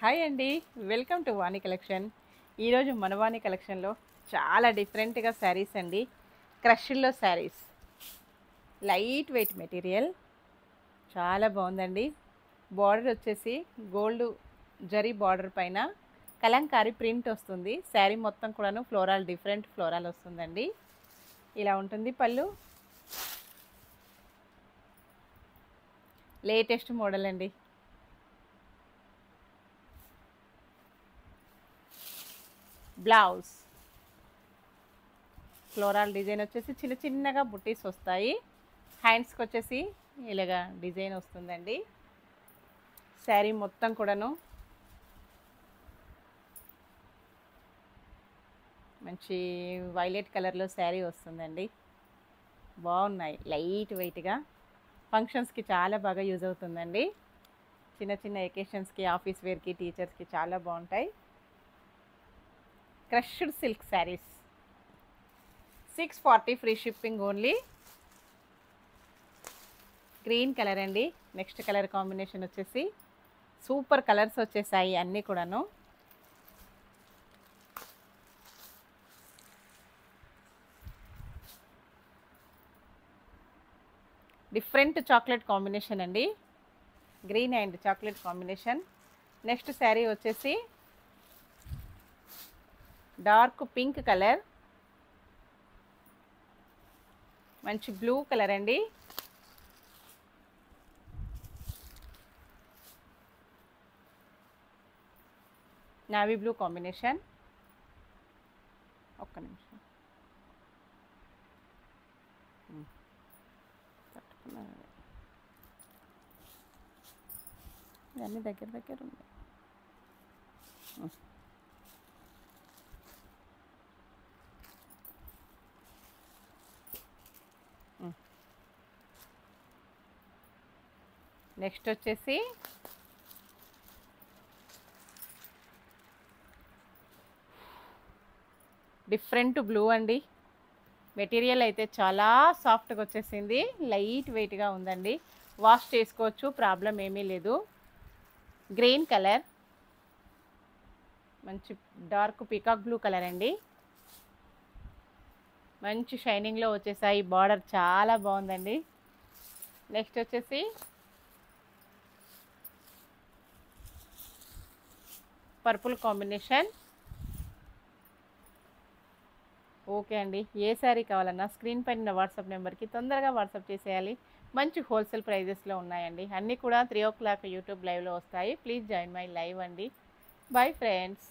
Hi అండి, welcome to Vani collection. ఈరోజు మన వాణి కలెక్షన్లో చాలా డిఫరెంట్గా శారీస్ అండి. క్రష్లో శారీస్, లైట్ వెయిట్ మెటీరియల్, చాలా బాగుందండి. బార్డర్ వచ్చేసి గోల్డ్ జరీ బార్డర్ పైన కలంకారీ ప్రింట్ వస్తుంది. శారీ మొత్తం కూడాను ఫ్లోరల్, డిఫరెంట్ ఫ్లోరల్ వస్తుందండి. ఇలా ఉంటుంది పళ్ళు. లేటెస్ట్ మోడల్ అండి. బ్లౌజ్ ఫ్లోరల్ డిజైన్ వచ్చేసి చిన్న చిన్నగా బుట్టీస్ వస్తాయి. హ్యాండ్స్కి వచ్చేసి ఇలాగా డిజైన్ వస్తుందండి. శారీ మొత్తం కూడాను మంచి వైలెట్ కలర్లో శారీ వస్తుందండి. బాగున్నాయి, లైట్ వెయిట్గా. ఫంక్షన్స్కి చాలా బాగా యూజ్ అవుతుందండి. చిన్న చిన్న ఎకేషన్స్కి, ఆఫీస్ వేర్కి, టీచర్స్కి చాలా బాగుంటాయి. Crushed silk saris 640 free shipping only. Green colour అండి. నెక్స్ట్ కలర్ కాంబినేషన్ వచ్చేసి సూపర్ కలర్స్ వచ్చేసాయి అన్నీ కూడాను. డిఫరెంట్ చాక్లెట్ కాంబినేషన్ అండి. Green and chocolate combination. Next sari వచ్చేసి డార్క్ పింక్ కలర్, మంచి బ్లూ కలర్ అండి. Navy blue combination. ఒక్క నిమిషం ఇవన్నీ దగ్గర దగ్గర ఉంది. నెక్స్ట్ వచ్చేసి డిఫరెంట్ బ్లూ అండి. మెటీరియల్ అయితే చాలా సాఫ్ట్గా వచ్చేసింది, లైట్ వెయిట్గా ఉందండి. వాష్ చేసుకోవచ్చు, ప్రాబ్లం ఏమీ లేదు. గ్రీన్ కలర్, మంచి డార్క్ పీకాక్ బ్లూ కలర్ అండి. మంచి షైనింగ్లో వచ్చేసాయి. బార్డర్ చాలా బాగుందండి. నెక్స్ట్ వచ్చేసి పర్పుల్ కాంబినేషన్. ఓకే అండి, ఏ శారీ కావాలన్నా స్క్రీన్ పైన వాట్సాప్ నెంబర్కి తొందరగా వాట్సాప్ చేసేయాలి. మంచి హోల్సేల్ ప్రైజెస్లో ఉన్నాయండి. అన్నీ కూడా 3 o'clock యూట్యూబ్ లైవ్లో వస్తాయి. ప్లీజ్ జాయిన్ మై లైవ్ అండి. Bye friends.